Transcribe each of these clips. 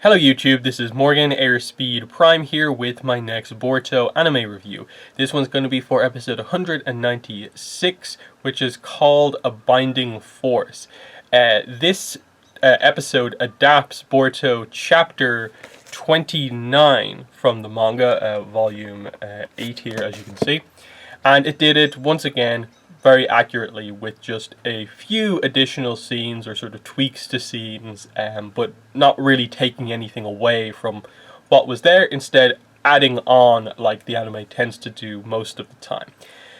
Hello YouTube, this is Morgan Airspeed Prime here with my next Boruto anime review. This one's going to be for episode 196, which is called A Binding Force. This episode adapts Boruto chapter 29 from the manga, volume 8 here as you can see. And it did it once again very accurately with just a few additional scenes or sort of tweaks to scenes, but not really taking anything away from what was there, instead adding on like the anime tends to do most of the time.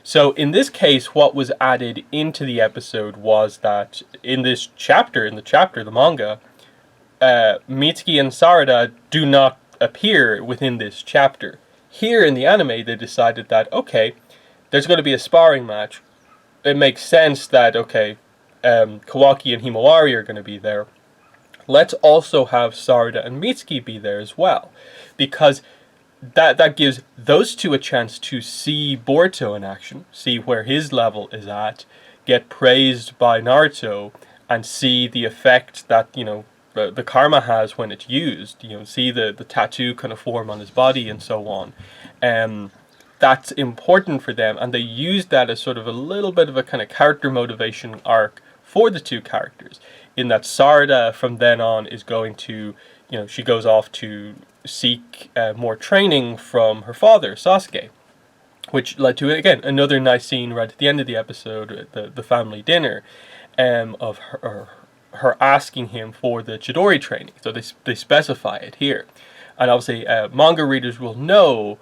So in this case, what was added into the episode was that in the manga, Mitsuki and Sarada do not appear within this chapter. Here in the anime, they decided that, okay, there's going to be a sparring match. It makes sense that, okay, Kawaki and Himawari are going to be there. Let's also have Sarada and Mitsuki be there as well, because that gives those two a chance to see Boruto in action, see where his level is at, get praised by Naruto, and see the effect that, you know, the karma has when it's used. You know, see the tattoo kind of form on his body and so on. That's important for them, and they use that as sort of a little bit of a kind of character motivation arc for the two characters, in that Sarada from then on is going to, you know, she goes off to seek more training from her father, Sasuke, which led to, again, another nice scene right at the end of the episode, the family dinner, of her asking him for the Chidori training. So they specify it here. And obviously manga readers will know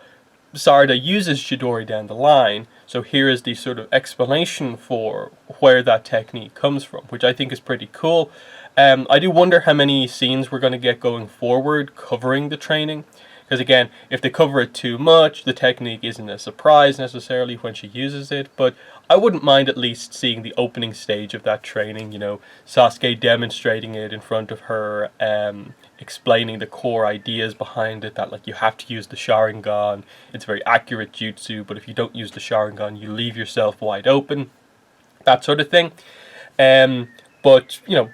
Sarada uses Chidori down the line, so here is the sort of explanation for where that technique comes from, which I think is pretty cool. I do wonder how many scenes we're going to get going forward covering the training, because again, if they cover it too much, the technique isn't a surprise necessarily when she uses it, but I wouldn't mind at least seeing the opening stage of that training, you know, Sasuke demonstrating it in front of her, explaining the core ideas behind it, that like you have to use the Sharingan, it's very accurate jutsu, but if you don't use the Sharingan, you leave yourself wide open, that sort of thing. But, you know,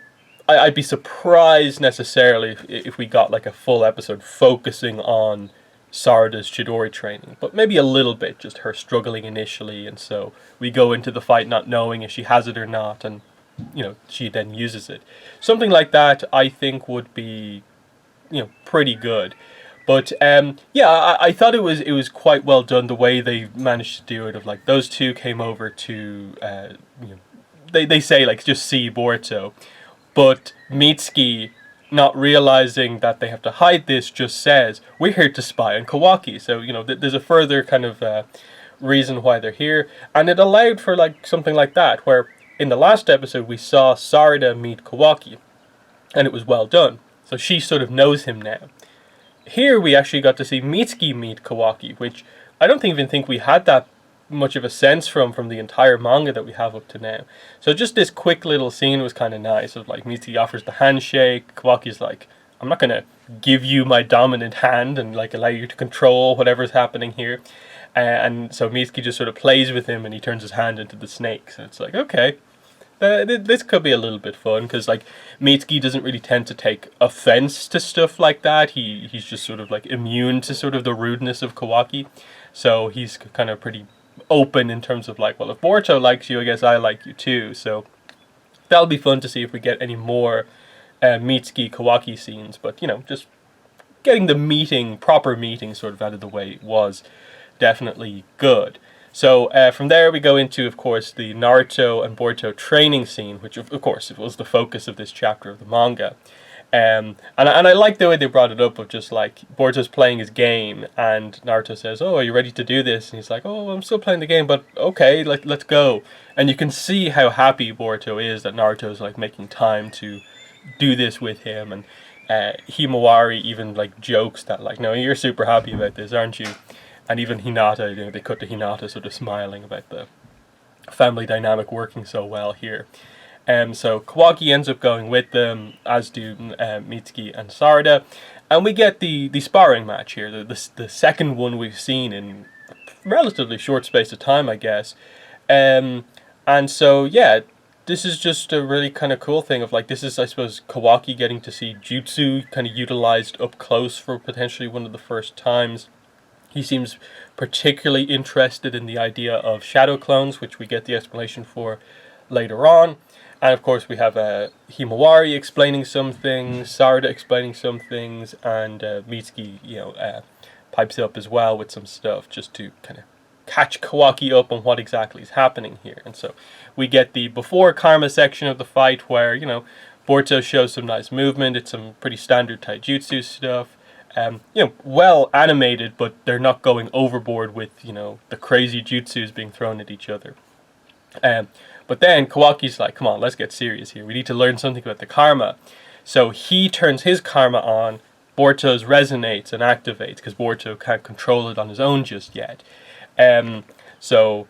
I'd be surprised necessarily if we got like a full episode focusing on Sarada's Chidori training, but maybe a little bit, just her struggling initially, and so we go into the fight not knowing if she has it or not, and, you know, she then uses it. Something like that I think would be, you know, pretty good. But yeah, I thought it was quite well done the way they managed to do it. Of like those two came over to, you know, they say like just see Boruto, but Mitsuki, not realizing that they have to hide this, just says, we're here to spy on Kawaki. So, you know, there's a further kind of reason why they're here. And it allowed for like something like that, where in the last episode we saw Sarada meet Kawaki, and it was well done. So she sort of knows him now. Here we actually got to see Mitsuki meet Kawaki, which I don't even think we had that much of a sense from the entire manga that we have up to now. So just this quick little scene was kind of nice, of like Mitsuki offers the handshake, Kawaki's like, I'm not gonna give you my dominant hand and like allow you to control whatever's happening here, and so Mitsuki just sort of plays with him and he turns his hand into the snake. So it's like, okay, this could be a little bit fun, because like Mitsuki doesn't really tend to take offense to stuff like that. He's just sort of like immune to sort of the rudeness of Kawaki, so he's kind of pretty open in terms of like, well, if Boruto likes you, I guess I like you too. So that'll be fun to see if we get any more Mitsuki Kawaki scenes. But, you know, just getting the proper meeting sort of out of the way was definitely good. So from there we go into, of course, the Naruto and Boruto training scene, which of course it was the focus of this chapter of the manga. And I like the way they brought it up, of just like Boruto's playing his game and Naruto says, oh, are you ready to do this? And he's like, oh, I'm still playing the game, but okay, let's go. And you can see how happy Boruto is that Naruto's like making time to do this with him. And Himawari even like jokes that like, no, you're super happy about this, aren't you? And even Hinata, you know, they cut to Hinata sort of smiling about the family dynamic working so well here. So Kawaki ends up going with them, as do Mitsuki and Sarada, and we get the sparring match here, the second one we've seen in a relatively short space of time, I guess. And so yeah, this is just a really kind of cool thing of like, this is, I suppose, Kawaki getting to see jutsu kind of utilized up close for potentially one of the first times. He seems particularly interested in the idea of shadow clones, which we get the explanation for later on. And of course, we have Himawari explaining some things, Sarada explaining some things, and Mitsuki, pipes up as well with some stuff just to kind of catch Kawaki up on what exactly is happening here. And so we get the before karma section of the fight where, Boruto shows some nice movement. It's some pretty standard taijutsu stuff. Well animated, but they're not going overboard with, the crazy jutsus being thrown at each other. But then Kawaki's like, come on, let's get serious here. We need to learn something about the karma. So he turns his karma on. Boruto's resonates and activates because Boruto can't control it on his own just yet. So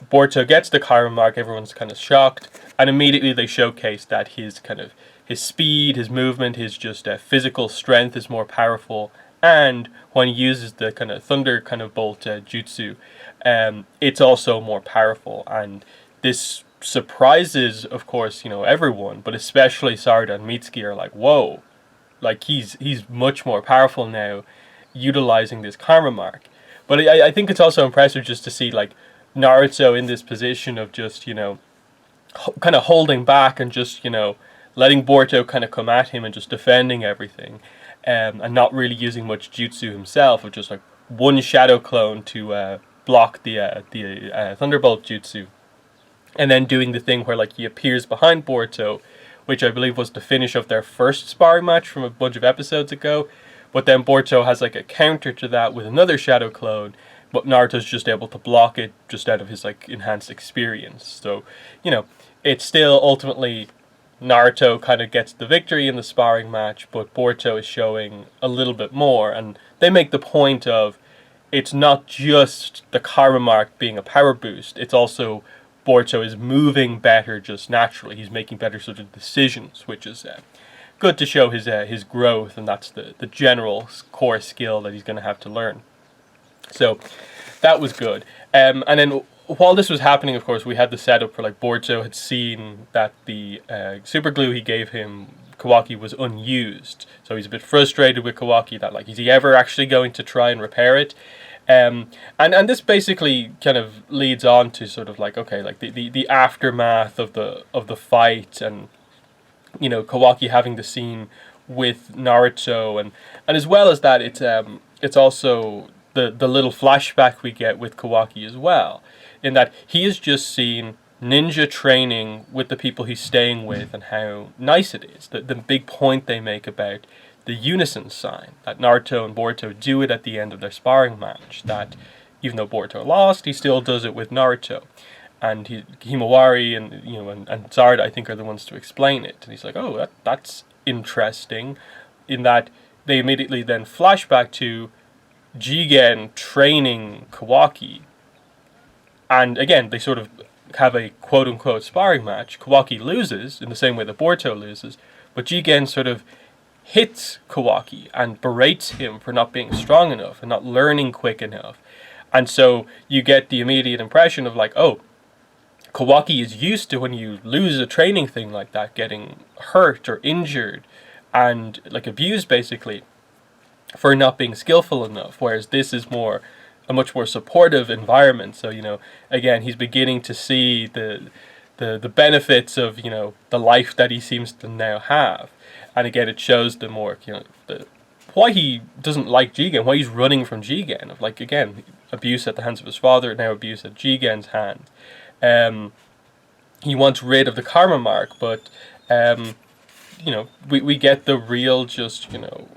Boruto gets the karma mark. Everyone's kind of shocked, and immediately they showcase that his speed, his movement, his just physical strength is more powerful. And when he uses the kind of thunder kind of bolt jutsu, it's also more powerful. And this surprises, of course, everyone, but especially Sarada and Mitsuki are like, whoa, like he's much more powerful now, utilizing this karma mark. But I think it's also impressive just to see like Naruto in this position of just kind of holding back and just letting Boruto kind of come at him and just defending everything, and not really using much jutsu himself, of just like one shadow clone to block the thunderbolt jutsu. And then doing the thing where like he appears behind Boruto, which I believe was the finish of their first sparring match from a bunch of episodes ago. But then Boruto has like a counter to that with another shadow clone, but Naruto's just able to block it just out of his like enhanced experience. So, it's still ultimately Naruto kind of gets the victory in the sparring match, but Boruto is showing a little bit more, and they make the point of it's not just the karma mark being a power boost, it's also Boruto is moving better just naturally. He's making better sort of decisions, which is good to show his growth, and that's the general core skill that he's going to have to learn. So that was good. And then while this was happening, of course, we had the setup for like Boruto had seen that the super glue he gave him, Kawaki, was unused. So he's a bit frustrated with Kawaki that like, is he ever actually going to try and repair it? And this basically kind of leads on to sort of like, okay, like the aftermath of the fight, and Kawaki having the scene with Naruto, and as well as that, it's also the little flashback we get with Kawaki as well, in that he has just seen ninja training with the people he's staying with and how nice it is. The big point they make about the unison sign, that Naruto and Boruto do it at the end of their sparring match, that even though Boruto lost, he still does it with Naruto. And Himawari and Sarada, I think, are the ones to explain it. And he's like, oh, that's interesting, in that they immediately then flash back to Jigen training Kawaki. And again, they sort of have a quote-unquote sparring match. Kawaki loses in the same way that Boruto loses, but Jigen sort of hits Kawaki and berates him for not being strong enough and not learning quick enough. And so you get the immediate impression of like, oh, Kawaki is used to, when you lose a training thing like that, getting hurt or injured and like abused basically for not being skillful enough, whereas this is a much more supportive environment. So, again, he's beginning to see the benefits of, the life that he seems to now have. And again, it shows the more, why he doesn't like Jigen, why he's running from Jigen. Of like, again, abuse at the hands of his father, now abuse at Jigen's hand. He wants rid of the karma mark, but, we get the real just,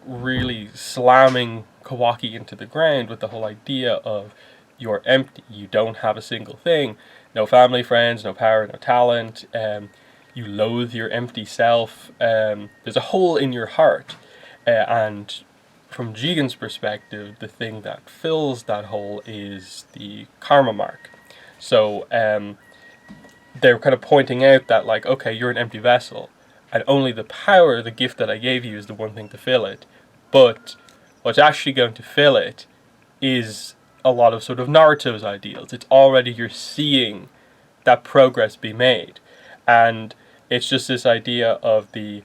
really slamming Kawaki into the ground with the whole idea of you're empty, you don't have a single thing, no family, friends, no power, no talent, you loathe your empty self, there's a hole in your heart, and from Jigen's perspective, the thing that fills that hole is the karma mark. So they're kind of pointing out that like, okay, you're an empty vessel, and only the power, the gift that I gave you, is the one thing to fill it, but what's actually going to fill it is a lot of sort of Naruto's ideals. It's already, you're seeing that progress be made. And it's just this idea of the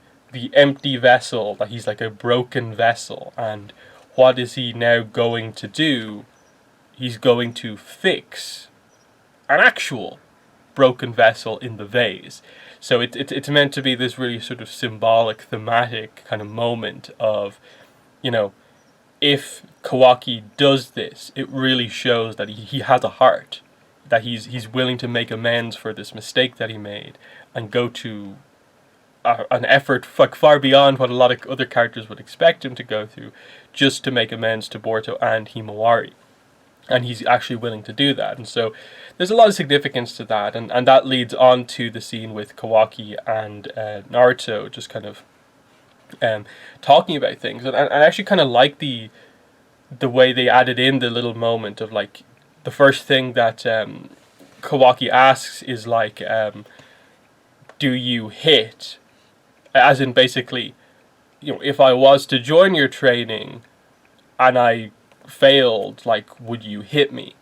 empty vessel, that he's like a broken vessel, and what is he now going to do? He's going to fix an actual broken vessel in the vase. So it's meant to be this really sort of symbolic, thematic kind of moment of, you know, if Kawaki does this, it really shows that he has a heart, that he's willing to make amends for this mistake that he made, and go to an effort far beyond what a lot of other characters would expect him to go through, just to make amends to Boruto and Himawari. And he's actually willing to do that. And so there's a lot of significance to that, and that leads on to the scene with Kawaki and Naruto just kind of talking about things. And I actually kind of like the way they added in the little moment of, like, the first thing that Kawaki asks is like, do you hit? As in, basically, you know, if I was to join your training and I failed, like, would you hit me?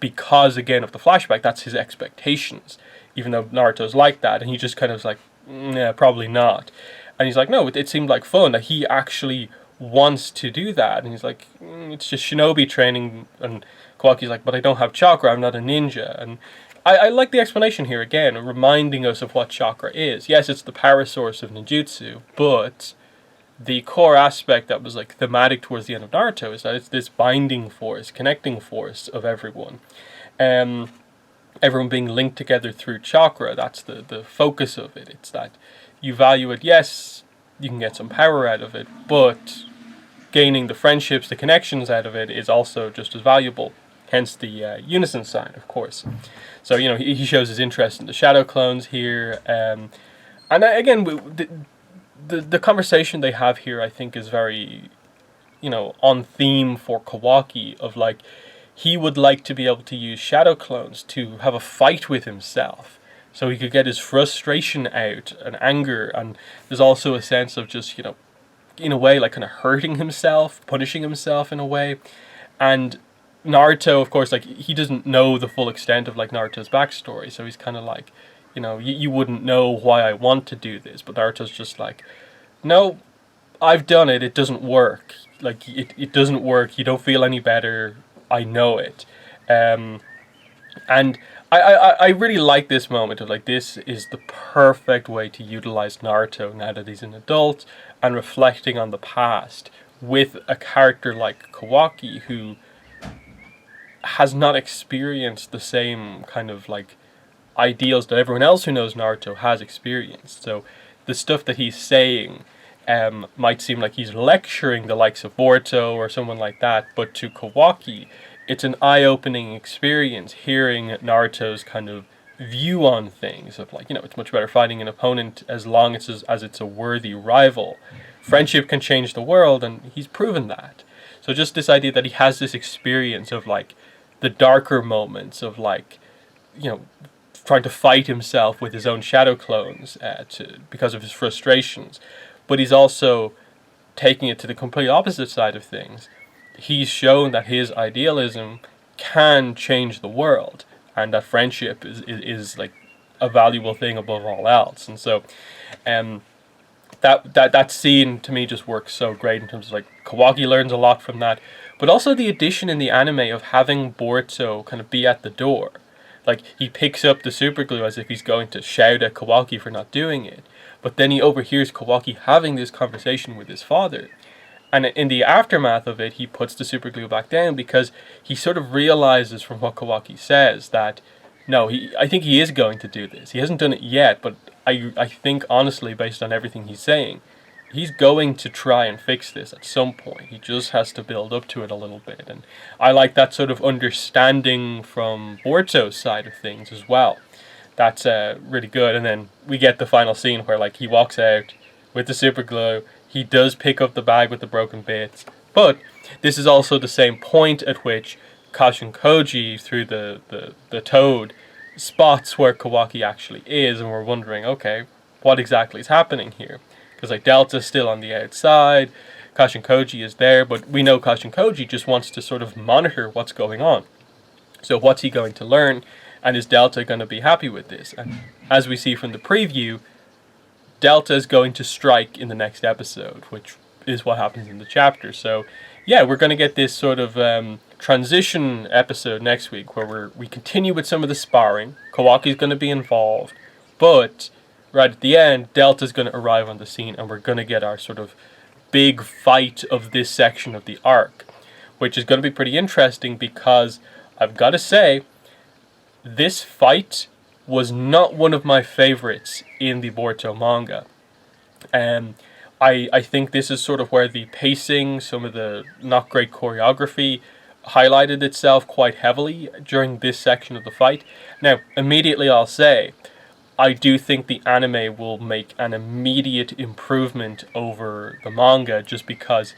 Because, again, of the flashback, that's his expectations, even though Naruto's like that, and he just kind of is like, yeah, probably not. And he's like, no, it seemed like fun, that he actually wants to do that. And he's like, it's just shinobi training. And Kawaki's like, but I don't have chakra, I'm not a ninja. And I like the explanation here, again, reminding us of what chakra is. Yes, it's the power source of ninjutsu, but the core aspect that was, like, thematic towards the end of Naruto is that it's this binding force, connecting force of everyone. Everyone being linked together through chakra, that's the focus of it. It's that you value it, yes, you can get some power out of it, but gaining the friendships, the connections out of it is also just as valuable. Hence the unison sign, of course. So, you know, he shows his interest in the shadow clones here. And again, the conversation they have here, I think, is very, you know, on theme for Kawaki, of, like, he would like to be able to use shadow clones to have a fight with himself, so he could get his frustration out and anger. And there's also a sense of just, you know, in a way, like, kind of hurting himself, punishing himself in a way. And Naruto, of course, like, he doesn't know the full extent of, like, Naruto's backstory, so he's kind of like, you know, you wouldn't know why I want to do this, but Naruto's just like, no, I've done it, it doesn't work. Like, it doesn't work, you don't feel any better, I know it. And I really like this moment of, like, this is the perfect way to utilize Naruto now that he's an adult and reflecting on the past with a character like Kawaki, who has not experienced the same kind of, like, ideals that everyone else who knows Naruto has experienced. So the stuff that he's saying might seem like he's lecturing the likes of Boruto or someone like that, but to Kawaki, it's an eye-opening experience hearing Naruto's kind of view on things, of, like, you know, it's much better fighting an opponent as long as it's a worthy rival. Friendship can change the world, and he's proven that. So just this idea that he has this experience of, like, the darker moments of, like, you know, trying to fight himself with his own shadow clones because of his frustrations, but he's also taking it to the complete opposite side of things. He's shown that his idealism can change the world, and that friendship is like a valuable thing above all else. And so that scene to me just works so great in terms of, like, Kawaki learns a lot from that, but also the addition in the anime of having Boruto kind of be at the door. Like, he picks up the super glue as if he's going to shout at Kawaki for not doing it, but then he overhears Kawaki having this conversation with his father. And in the aftermath of it, he puts the super glue back down because he sort of realizes from what Kawaki says that, no, I think he is going to do this. He hasn't done it yet, but I think, honestly, based on everything he's saying, he's going to try and fix this at some point. He just has to build up to it a little bit. And I like that sort of understanding from Boruto's side of things as well. That's really good. And then we get the final scene where, like, he walks out with the super glue. He does pick up the bag with the broken bits. But this is also the same point at which Kashin Koji, through the toad, spots where Kawaki actually is, and we're wondering, okay, what exactly is happening here? Because, like, Delta's still on the outside, Kashin Koji is there, but we know Kashin Koji just wants to sort of monitor what's going on. So what's he going to learn? And is Delta going to be happy with this? And as we see from the preview, Delta is going to strike in the next episode, which is what happens in the chapter. So, yeah, we're going to get this sort of transition episode next week where we continue with some of the sparring. Kawaki's going to be involved, but right at the end, Delta's going to arrive on the scene, and we're going to get our sort of big fight of this section of the arc, which is going to be pretty interesting because I've got to say, this fight was not one of my favorites in the Boruto manga. I think this is sort of where the pacing, some of the not great choreography, highlighted itself quite heavily during this section of the fight. Now, immediately I'll say, I do think the anime will make an immediate improvement over the manga, just because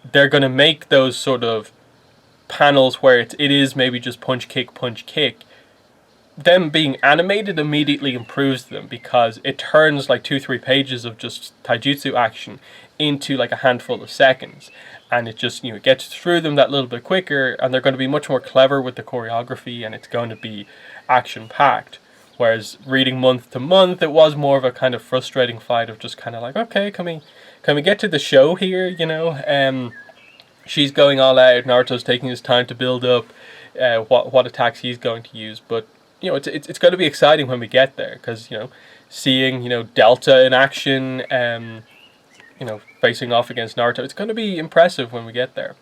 they're going to make those sort of panels where it is maybe just punch kick. Them being animated immediately improves them, because it turns like 2-3 pages of just taijutsu action into like a handful of seconds, and it just, you know, gets through them that little bit quicker, and they're going to be much more clever with the choreography, and it's going to be action packed. Whereas reading month to month, it was more of a kind of frustrating fight of just kind of like, okay, can we get to the show here, you know? She's going all out, Naruto's taking his time to build up what attacks he's going to use, but you know, it's going to be exciting when we get there, because, you know, seeing, you know, Delta in action, you know, facing off against Naruto, it's going to be impressive when we get there.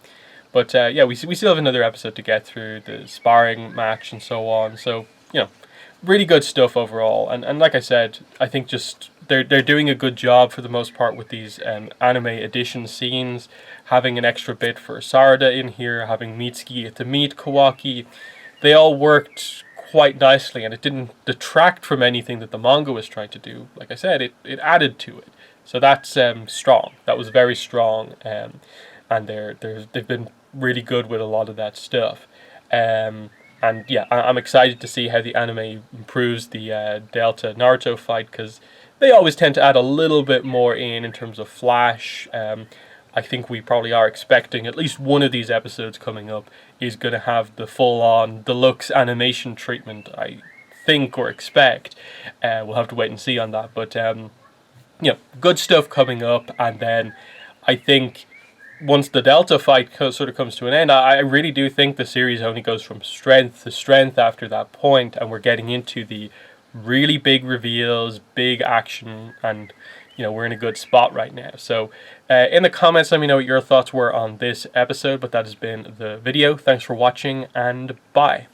But yeah, we still have another episode to get through, the sparring match and so on. So, you know, really good stuff overall. And like I said, I think just they're doing a good job for the most part with these anime edition scenes, having an extra bit for Sarada in here, having Mitsuki get to meet Kawaki. They all worked quite nicely, and it didn't detract from anything that the manga was trying to do. Like I said, it added to it. So that's strong. That was very strong, and they've been really good with a lot of that stuff. And yeah, I'm excited to see how the anime improves the Delta Naruto fight, because they always tend to add a little bit more in terms of flash. I think we probably are expecting at least one of these episodes coming up is going to have the full-on deluxe animation treatment, I think or expect. We'll have to wait and see on that. But, you know, good stuff coming up. And then I think once the Delta fight sort of comes to an end, I really do think the series only goes from strength to strength after that point, and we're getting into the really big reveals, big action, and you know, we're in a good spot right now. So in the comments, let me know what your thoughts were on this episode, but that has been the video. Thanks for watching, and bye.